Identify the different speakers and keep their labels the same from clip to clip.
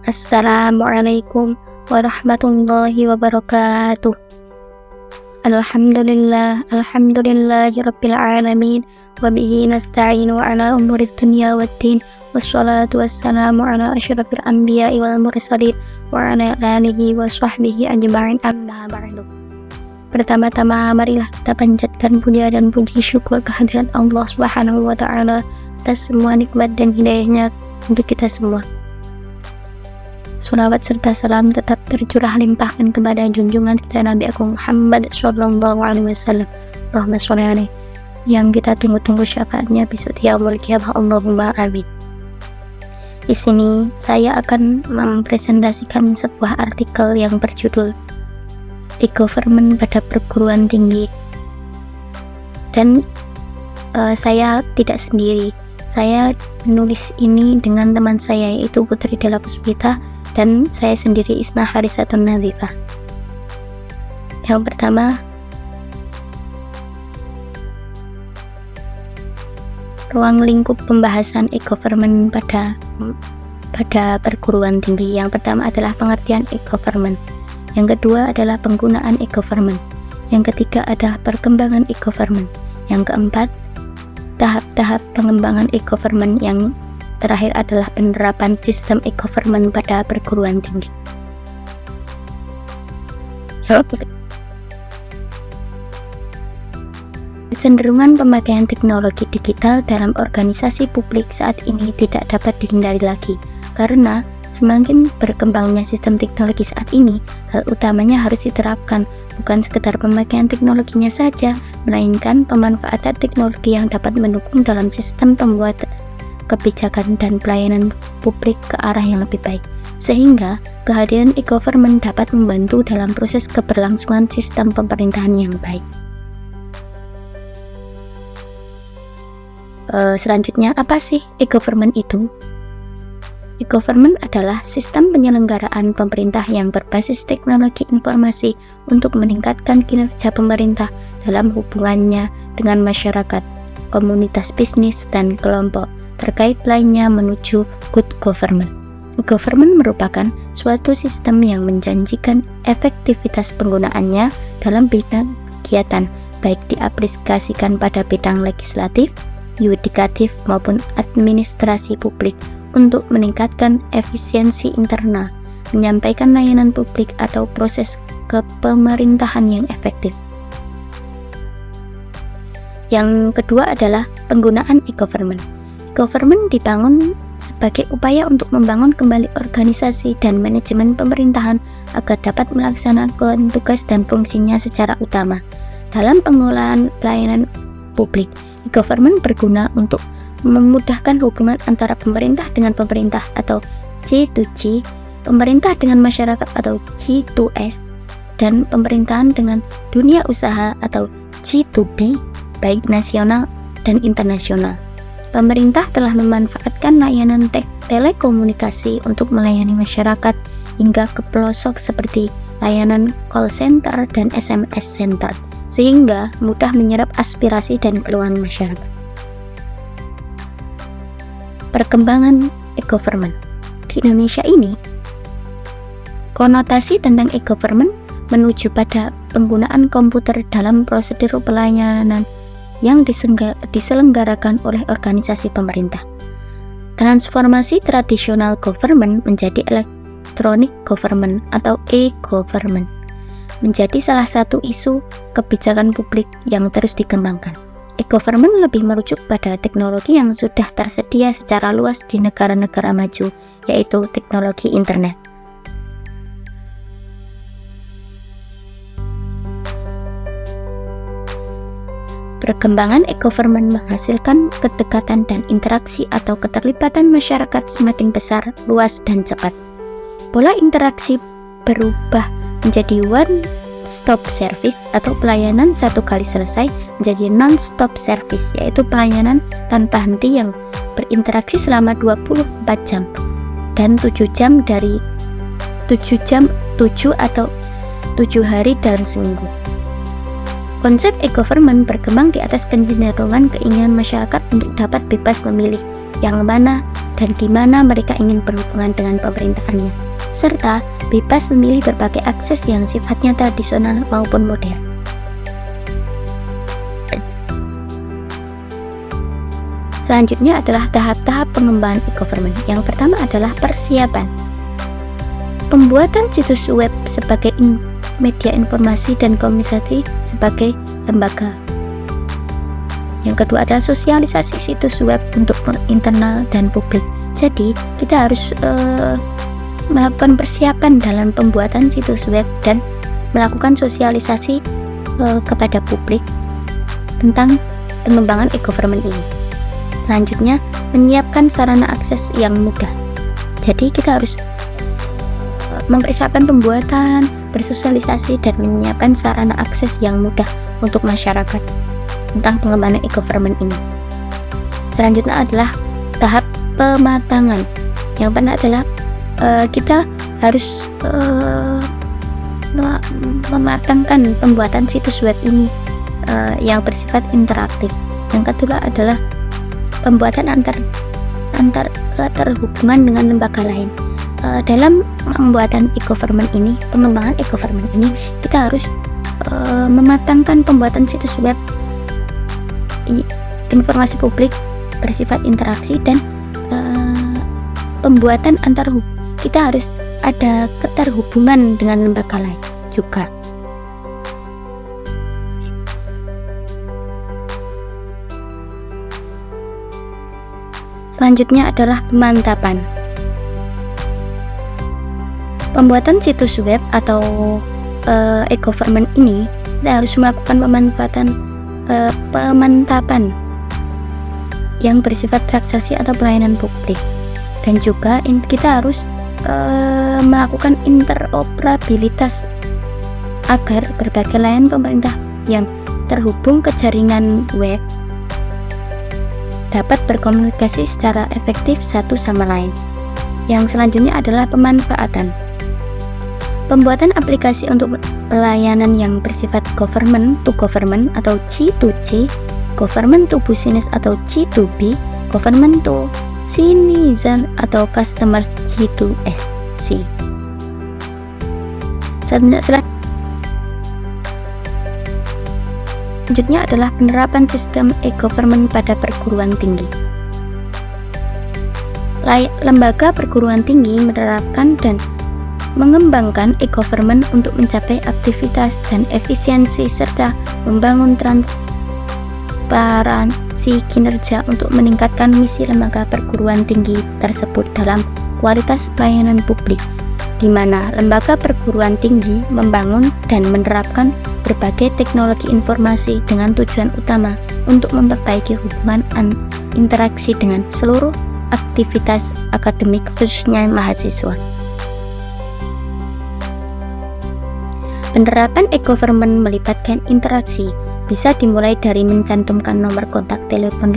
Speaker 1: Assalamualaikum warahmatullahi wabarakatuh. Alhamdulillahirabbil alamin wa bihi nasta'inu ala umurid dunya waddin wassalatu wassalamu ala asyrafil anbiya'i wal mursalin wa ala alihi wa sahbihi ajma'in, amma ba'du. Pertama-tama marilah kita panjatkan puja dan puji syukur kehadirat Allah Subhanahu wa taala atas semua nikmat dan hidayahnya untuk kita semua. Shalawat serta salam tetap tercurah limpahkan kepada junjungan kita Nabi Agung Muhammad sallallahu alaihi wasallam. Allahumma sholli alaihi, yang kita tunggu-tunggu syafaatnya besok di yaumul qiyamah. Allahumma amin. Di sini saya akan mempresentasikan sebuah artikel yang berjudul E-Government pada perguruan tinggi. Dan saya tidak sendiri. Saya menulis ini dengan teman saya, yaitu Putri Della Puspita, dan saya sendiri Isna Harisatun Nadhifah. Yang pertama, ruang lingkup pembahasan e-government pada perguruan tinggi. Yang pertama adalah pengertian e-government. Yang kedua adalah penggunaan e-government. Yang ketiga adalah perkembangan e-government. Yang keempat, tahap-tahap pengembangan e-government. Yang terakhir adalah penerapan sistem e-government pada perguruan tinggi. Kecenderungan pemakaian teknologi digital dalam organisasi publik saat ini tidak dapat dihindari lagi, karena semakin berkembangnya sistem teknologi saat ini, hal utamanya harus diterapkan bukan sekedar pemakaian teknologinya saja, melainkan pemanfaatan teknologi yang dapat mendukung dalam sistem pembuatan kebijakan dan pelayanan publik ke arah yang lebih baik, sehingga kehadiran e-government dapat membantu dalam proses keberlangsungan sistem pemerintahan yang baik. Selanjutnya, apa sih e-government itu? E-government adalah sistem penyelenggaraan pemerintah yang berbasis teknologi informasi untuk meningkatkan kinerja pemerintah dalam hubungannya dengan masyarakat, komunitas bisnis, dan kelompok terkait lainnya menuju good government. Government merupakan suatu sistem yang menjanjikan efektivitas penggunaannya dalam bidang kegiatan, baik diaplikasikan pada bidang legislatif, yudikatif, maupun administrasi publik untuk meningkatkan efisiensi internal, menyampaikan layanan publik atau proses kepemerintahan yang efektif. Yang kedua adalah penggunaan e-government. Government dibangun sebagai upaya untuk membangun kembali organisasi dan manajemen pemerintahan agar dapat melaksanakan tugas dan fungsinya secara utama. Dalam pengelolaan pelayanan publik, government berguna untuk memudahkan hubungan antara pemerintah dengan pemerintah atau G2G, pemerintah dengan masyarakat atau G2S, dan pemerintahan dengan dunia usaha atau G2B, baik nasional dan internasional. Pemerintah telah memanfaatkan layanan telekomunikasi untuk melayani masyarakat hingga ke pelosok seperti layanan call center dan SMS center, sehingga mudah menyerap aspirasi dan keluhan masyarakat. Perkembangan e-government di Indonesia ini, konotasi tentang e-government menuju pada penggunaan komputer dalam prosedur pelayanan yang diselenggarakan oleh organisasi pemerintah. Transformasi tradisional government menjadi electronic government atau e-government menjadi salah satu isu kebijakan publik yang terus dikembangkan. E-government lebih merujuk pada teknologi yang sudah tersedia secara luas di negara-negara maju, yaitu teknologi internet. Perkembangan e-government menghasilkan kedekatan dan interaksi atau keterlibatan masyarakat semakin besar, luas, dan cepat. Pola interaksi berubah menjadi one-stop service atau pelayanan satu kali selesai menjadi non-stop service, yaitu pelayanan tanpa henti yang berinteraksi selama 24 jam dan 7 jam atau 7 hari dalam seminggu. Konsep e-government berkembang di atas kecenderungan keinginan masyarakat untuk dapat bebas memilih yang mana dan di mana mereka ingin berhubungan dengan pemerintahannya, serta bebas memilih berbagai akses yang sifatnya tradisional maupun modern. Selanjutnya adalah tahap-tahap pengembangan e-government. Yang pertama adalah persiapan. Pembuatan situs web sebagai media informasi dan komunikasi sebagai lembaga. Yang kedua adalah sosialisasi situs web untuk internal dan publik. Jadi, kita harus melakukan persiapan dalam pembuatan situs web dan melakukan sosialisasi kepada publik tentang pengembangan e-government ini. Selanjutnya, menyiapkan sarana akses yang mudah. Jadi kita harus mempersiapkan pembuatan, bersosialisasi, dan menyiapkan sarana akses yang mudah untuk masyarakat tentang pengembangan e-government ini. Selanjutnya adalah tahap pematangan. Yang pertama adalah kita harus mematangkan pembuatan situs web ini yang bersifat interaktif. Yang kedua adalah pembuatan terhubungan dengan lembaga lain. Dalam pembuatan e-government ini, pengembangan e-government ini, kita harus mematangkan pembuatan situs web informasi publik bersifat interaksi dan pembuatan kita harus ada keterhubungan dengan lembaga lain juga. Selanjutnya adalah pemantapan. Pembuatan situs web atau e-government ini, kita harus melakukan pemantapan yang bersifat transaksi atau pelayanan publik, dan juga kita harus melakukan interoperabilitas agar berbagai layanan pemerintah yang terhubung ke jaringan web dapat berkomunikasi secara efektif satu sama lain. Yang selanjutnya adalah pemanfaatan. Pembuatan aplikasi untuk pelayanan yang bersifat government to government atau G2G, government to business atau G2B, government to citizen atau customer G2C. Selanjutnya adalah penerapan sistem e-government pada perguruan tinggi. Lembaga perguruan tinggi menerapkan dan mengembangkan e-government untuk mencapai aktivitas dan efisiensi serta membangun transparansi kinerja untuk meningkatkan misi lembaga perguruan tinggi tersebut dalam kualitas pelayanan publik, di mana lembaga perguruan tinggi membangun dan menerapkan berbagai teknologi informasi dengan tujuan utama untuk memperbaiki hubungan interaksi dengan seluruh aktivitas akademik khususnya mahasiswa. Penerapan e-government melibatkan interaksi, bisa dimulai dari mencantumkan nomor kontak telepon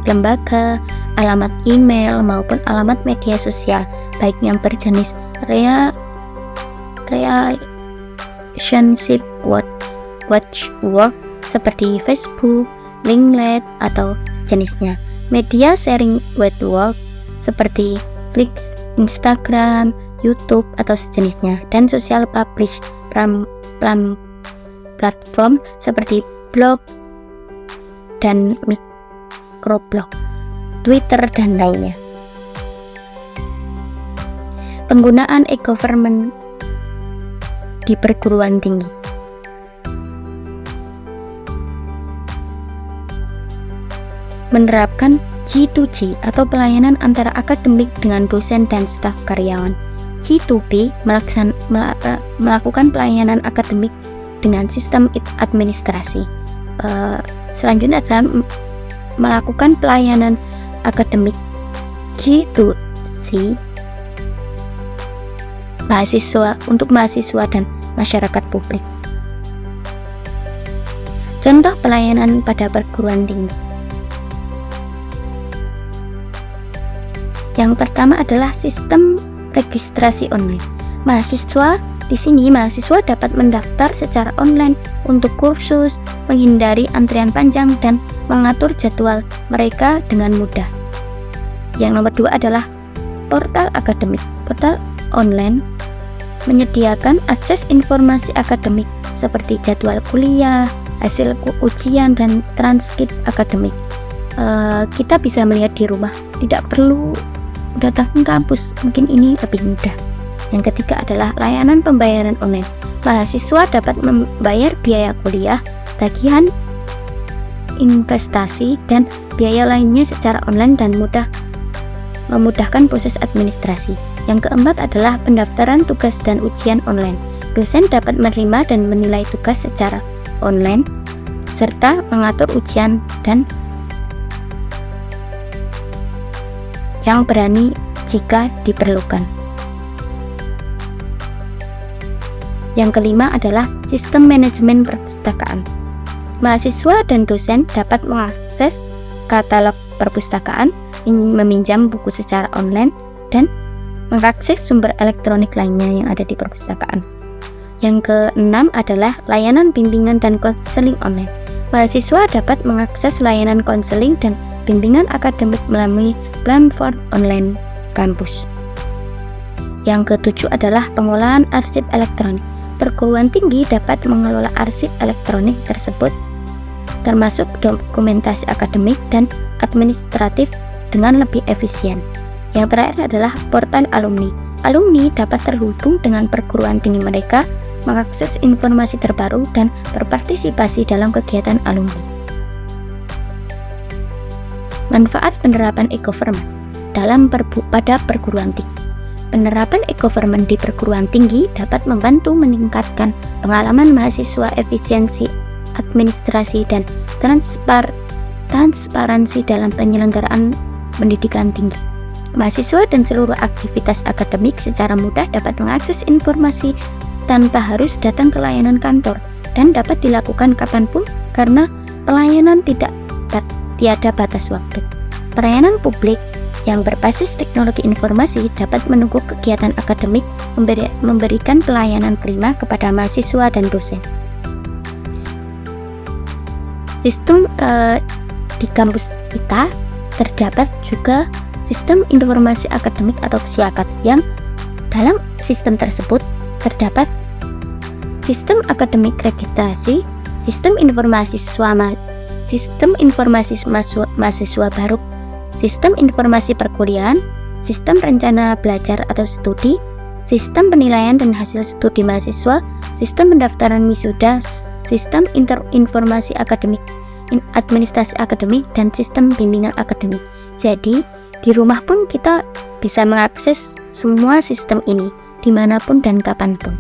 Speaker 1: lembaga, alamat email maupun alamat media sosial, baik yang berjenis relationship watchword seperti Facebook, Linklet atau jenisnya. Media sharing network seperti Flix, Instagram, YouTube atau sejenisnya, dan social publish platform seperti blog dan microblog, Twitter dan lainnya. Penggunaan e-government di perguruan tinggi. Menerapkan G2G atau pelayanan antara akademik dengan dosen dan staf karyawan. G2B melakukan pelayanan akademik dengan sistem administrasi. Selanjutnya adalah melakukan pelayanan akademik G2C untuk mahasiswa dan masyarakat publik. Contoh pelayanan pada perguruan tinggi. Yang pertama adalah sistem registrasi online. Mahasiswa dapat mendaftar secara online untuk kursus, menghindari antrian panjang dan mengatur jadwal mereka dengan mudah. Yang nomor 2 adalah portal akademik. Portal online menyediakan akses informasi akademik seperti jadwal kuliah, hasil ujian, dan transkrip akademik. Kita bisa melihat di rumah, tidak perlu datang ke kampus, mungkin ini lebih mudah. Yang ketiga adalah layanan pembayaran online. Mahasiswa dapat membayar biaya kuliah, tagihan, investasi, dan biaya lainnya secara online dan memudahkan proses administrasi. Yang keempat adalah pendaftaran tugas dan ujian online. Dosen dapat menerima dan menilai tugas secara online serta mengatur ujian dan yang berani jika diperlukan. Yang kelima adalah sistem manajemen perpustakaan. Mahasiswa dan dosen dapat mengakses katalog perpustakaan, meminjam buku secara online, dan mengakses sumber elektronik lainnya yang ada di perpustakaan. Yang keenam adalah layanan bimbingan dan konseling online. Mahasiswa dapat mengakses layanan konseling dan bimbingan akademik melalui platform online kampus. Yang ketujuh adalah pengolahan arsip elektronik. Perguruan tinggi dapat mengelola arsip elektronik tersebut, termasuk dokumentasi akademik dan administratif, dengan lebih efisien. Yang terakhir adalah portal alumni. Alumni dapat terhubung dengan perguruan tinggi mereka, mengakses informasi terbaru, dan berpartisipasi dalam kegiatan alumni. Manfaat penerapan e-government pada perguruan tinggi. Penerapan e-government di perguruan tinggi dapat membantu meningkatkan pengalaman mahasiswa, efisiensi administrasi, dan transparansi dalam penyelenggaraan pendidikan tinggi. Mahasiswa dan seluruh aktivitas akademik secara mudah dapat mengakses informasi tanpa harus datang ke layanan kantor, dan dapat dilakukan kapanpun karena pelayanan tiada batas waktu. Pelayanan publik yang berbasis teknologi informasi dapat mendukung kegiatan akademik, memberikan pelayanan prima kepada mahasiswa dan dosen. Sistem di kampus kita terdapat juga sistem informasi akademik atau SIAKAD, yang dalam sistem tersebut terdapat sistem akademik registrasi, sistem informasi mahasiswa baru, sistem informasi perkuliahan, sistem rencana belajar atau studi, sistem penilaian dan hasil studi mahasiswa, sistem pendaftaran wisuda, sistem informasi akademik, administrasi akademik, dan sistem bimbingan akademik. Jadi, di rumah pun kita bisa mengakses semua sistem ini, dimanapun dan kapanpun.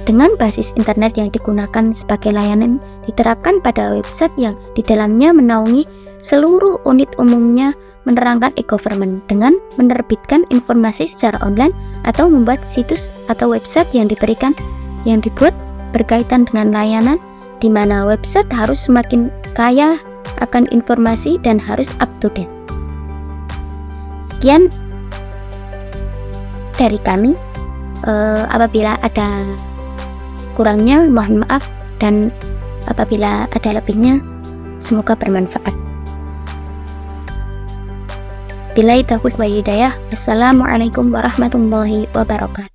Speaker 1: Dengan basis internet yang digunakan sebagai layanan diterapkan pada website yang di dalamnya menaungi seluruh unit umumnya, menerangkan e-government dengan menerbitkan informasi secara online atau membuat situs atau website yang dibuat berkaitan dengan layanan, di mana website harus semakin kaya akan informasi dan harus up to date. Sekian dari kami. Apabila ada kurangnya mohon maaf, dan apabila ada lebihnya semoga bermanfaat. Billahi taufiq wal hidayah. Assalamualaikum warahmatullahi wabarakatuh.